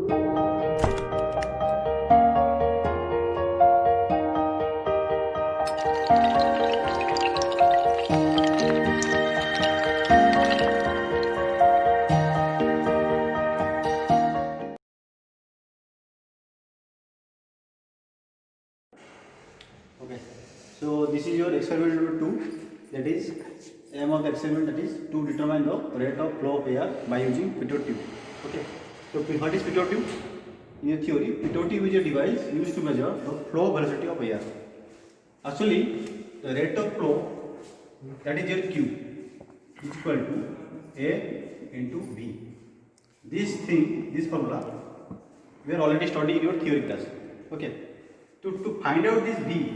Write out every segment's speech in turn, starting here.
Okay, so this is your experiment number 2. That is aim of the experiment, that is to determine the rate of flow of air by using pitot tube. Okay, so what is pitot tube? In a theory, pitot tube is a device used to measure the flow velocity of air. Actually, the rate of flow, that is your Q, is equal to A into V. This thing, this formula, we are already studying in your theory class. Okay, to find out this V,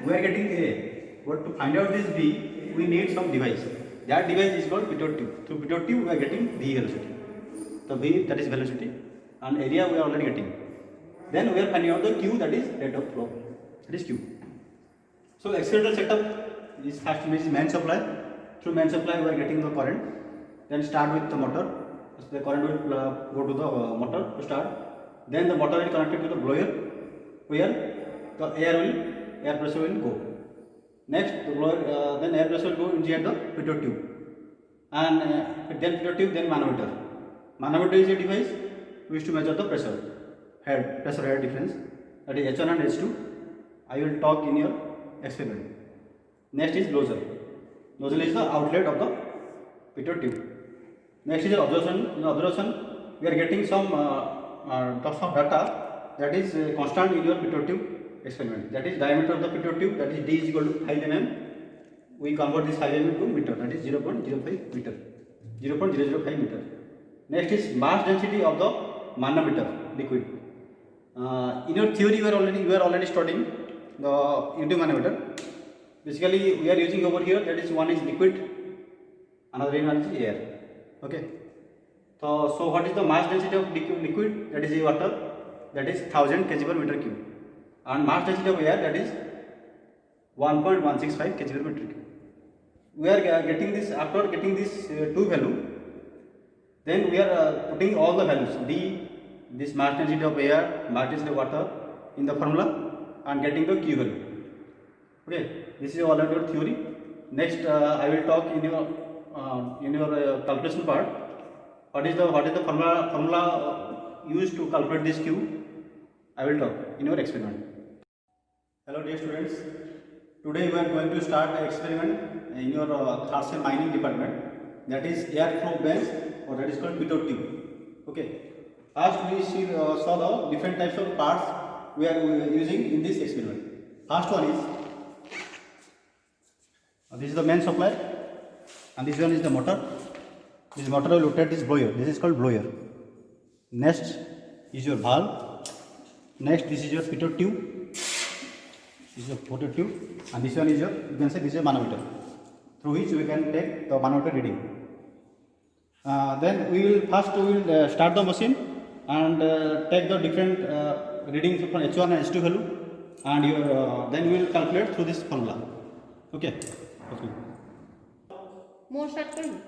we are getting A, but to find out this V, we need some device. That device is called pitot tube. Through pitot tube, we are getting V velocity. The V, that is velocity, and area we are already getting. Then we are finding out the Q, that is rate of flow, that is Q. So experimental setup is first is main supply. Through main supply, we are getting the current. Then start with the motor. So the current will go to the motor to start. Then the motor will connected to the blower, where the air pressure will go. Next, the blower, then air pressure will go inside the pitot tube, and then pitot tube, then manometer. Manometer is a device used to measure the pressure head difference, that is H1 and H2. I will talk in your experiment. Next is nozzle. Nozzle is the outlet of the pitot tube. Next is absorption. In absorption, we are getting some data that is constant in your pitot tube experiment. That is diameter of the pitot tube, that is D is equal to 5 mm. We convert this 5 mm to meter, that is 0.05 meter. 0.005 meter. Next is mass density of the manometer liquid. In your theory, we are already studying the U-tube manometer. Basically, we are using over here, that is one is liquid, another one is air. Okay. So what is the mass density of liquid? That is water, that is 1000 kg per meter cube, and mass density of air, that is 1.165 kg per meter cube. We are getting this, after getting this two value, then we are putting all the values D, this mass density of air, mass density of water in the formula, and getting the Q value. Okay, this is all about your theory. Next, I will talk in your calculation part. What is the formula used to calculate this Q? I will talk in your experiment. Hello dear students. Today we are going to start an experiment in your third sem mining department. That is air flow bench, or that is called pitot tube. Okay. First we saw the different types of parts we are using in this experiment. First one is this is the main supply, and this one is the motor. This motor will rotate this blower. This is called blower. Next is your valve. Next, this is your pitot tube. This is your pitot tube, and this one is your, you can say this is a manometer, through which we can take the manometer reading. Then we will start the machine and take the different readings from H1 and H2 value, and then we will calculate through this formula. Okay. More start करूँ.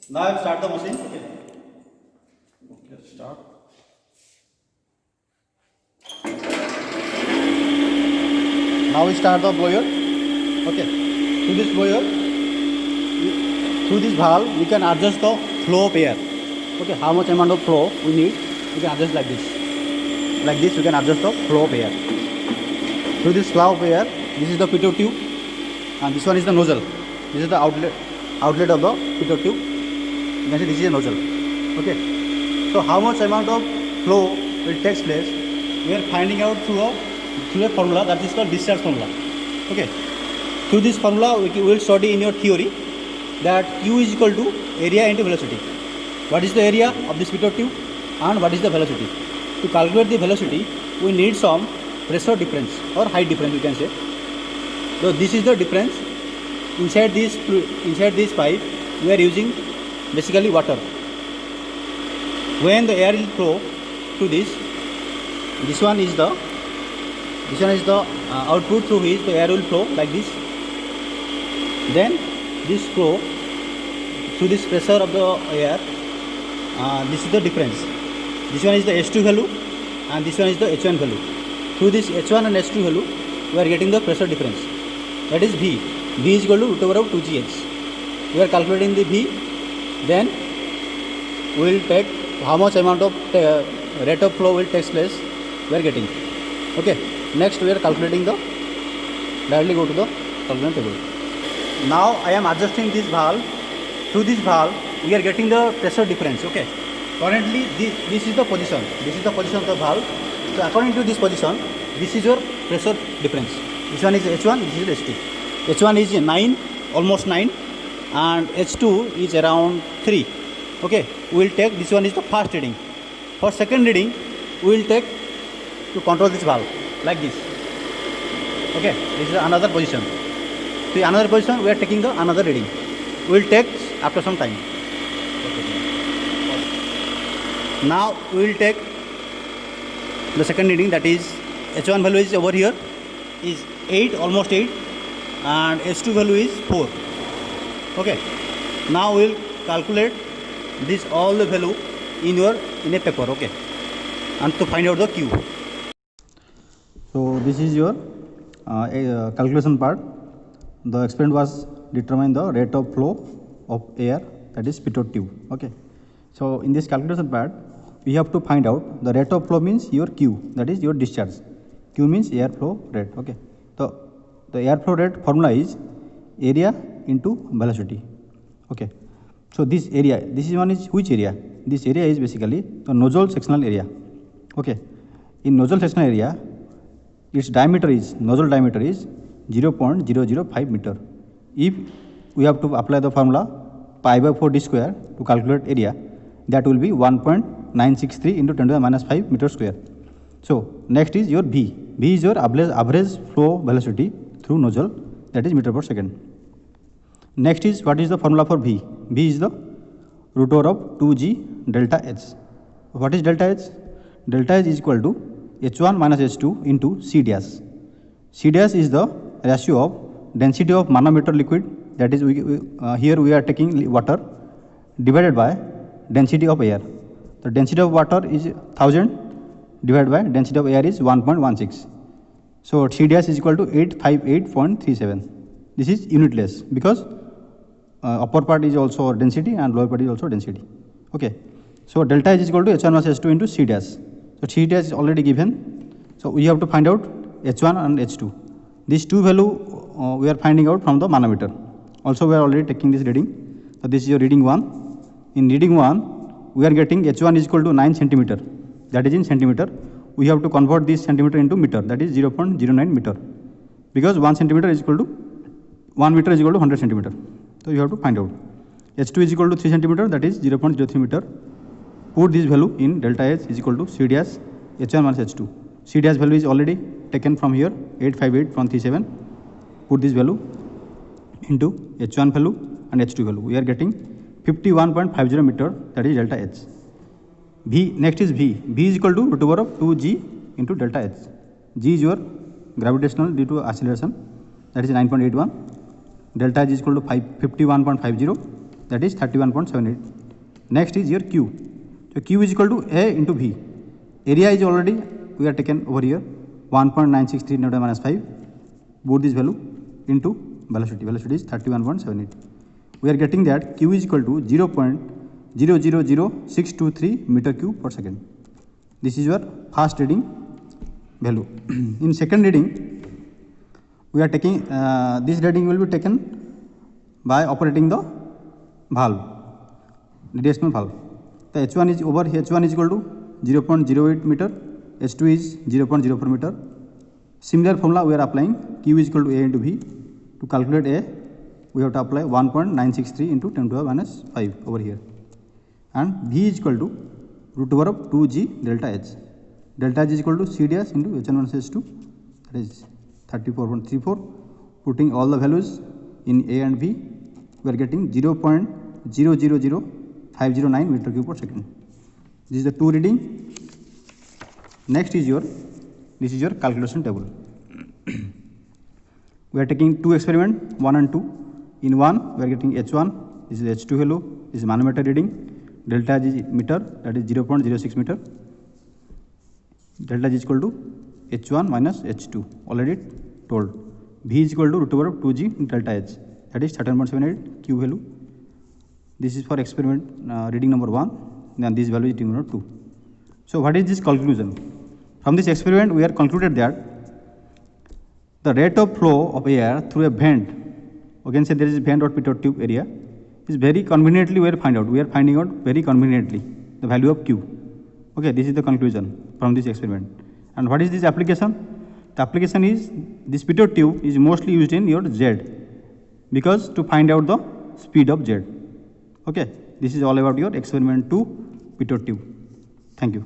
Now I will start the machine. Okay. Okay, start. Now we start the blower. Okay. Through this blower, through this valve, we can adjust the flow of air. Okay. How much amount of flow we need, we can adjust like this. Like this, we can adjust the flow of air. Through this flow of air, this is the pitot tube, and this one is the nozzle. This is the outlet of the pitot tube. You can see this is a nozzle. Okay. So how much amount of flow will take place, we are finding out through a formula that is called discharge formula. Okay. Through this formula, we will study in your theory that Q is equal to area into velocity. What is the area of this pitot tube and what is the velocity? To calculate the velocity, we need some pressure difference or height difference, you can say. So this is the difference. Inside this pipe, we are using basically water. When the air will flow to this one is the output through which the air will flow like this. Then this flow through this pressure of the air, this is the difference. This one is the H2 value and this one is the H1 value. Through this H1 and H2 value, we are getting the pressure difference. That is V. V is equal to root over of 2gh. We are calculating the V. Then we will take how much amount of rate of flow will take place. We are getting. Okay. Next we are calculating the. Directly go to the calculation table. Now I am adjusting this valve. Through this valve, we are getting the pressure difference. Okay. Currently, this is the position. This is the position of the valve. So according to this position, this is your pressure difference. This one is H1, this is H2. H1 is 9, almost 9, and H2 is around 3. Okay, we will take, this one is the first reading. For second reading, we will take to control this valve like this. Okay, this is another position. So another position, we are taking the another reading. We will take after some time. Now we will take the second reading, that is H1 value is over here is 8, almost 8, and H2 value is 4. Okay. Now we will calculate this all the value in a paper. Okay, and to find out the Q. So this is your calculation part. The experiment was determine the rate of flow of air, that is pitot tube. Okay. So in this calculation part, we have to find out the rate of flow means your Q, that is your discharge. Q means air flow rate. Okay. So the air flow rate formula is area into velocity. Okay. So this area, this is one is which area? This area is basically the nozzle sectional area. Okay. In nozzle sectional area, its diameter is, nozzle diameter is 0.005 meter. If we have to apply the formula pi by 4 d square to calculate area, that will be 1.963 into 10 to the minus 5 meter square. So next is your V. V is your average flow velocity through nozzle, that is meter per second. Next is, what is the formula for V? V is the root over of 2g delta H. What is delta H? Delta H is equal to H1 minus H2 into C dash. C dash is the ratio of density of manometer liquid, that is here we are taking water, divided by density of air. The density of water is 1000 divided by density of air is 1.16. So C dash is equal to 858.37. This is unitless because upper part is also density and lower part is also density. Okay. So delta H is equal to H1 minus H2 into C dash. So C dash is already given. So we have to find out H1 and H2. These two value we are finding out from the manometer. Also we are already taking this reading. So this is your reading 1. In reading 1, we are getting H1 is equal to 9 centimeter. That is in centimeter. We have to convert this centimeter into meter. That is 0.09 meter. Because 1 centimeter is equal to 1 meter is equal to 100 centimeter. So you have to find out. H2 is equal to 3 centimeter. That is 0.03 meter. Put this value in delta H is equal to C dash H1 minus H2. C dash value is already taken from here 858.37. Put this value into H1 value and H2 value. We are getting 51.50 meter, that is delta H. V, next is V. V is equal to root over of 2g into delta H. G is your gravitational due to acceleration, that is 9.81. Delta H is equal to 51.50, that is 31.78. Next is your Q. So Q is equal to A into V. Area is already we are taken over here 1.963 10 to the minus 5. Put this value into velocity. Velocity is 31.78. We are getting that Q is equal to 0.000623 meter cube per second. This is your first reading value. In second reading, we are taking this reading will be taken by operating the valve, radiational valve. The H1 is over here. H1 is equal to 0.08 meter. H2 is 0.04 meter. Similar formula we are applying. Q is equal to A into V. To calculate A, we have to apply 1.963 into 10 to the minus 5 over here. And V is equal to root over of 2g delta H. Delta H is equal to C dash into H1 minus H2, that is 34.34. Putting all the values in A and V, we are getting 0.000509 meter cube per second. This is the two reading. Next is this is your calculation table. We are taking two experiments, 1 and 2. In 1, we are getting H1, this is H2 value, this is manometer reading. Delta H is meter, that is 0.06 meter. delta G is equal to H1 minus H2, already told. V is equal to root over of 2G delta H, that is 13.78 Q value. This is for experiment reading number 1, and this value is reading number 2. So what is this conclusion? From this experiment we are concluded that the rate of flow of air through a vent, again say there is a vent or pitot tube area, is very conveniently we are finding out very conveniently the value of Q. Okay, this is the conclusion from this experiment. And what is this application? The application is this pitot tube is mostly used in your Z, because to find out the speed of Z. Okay, this is all about your experiment 2 pitot tube. Thank you.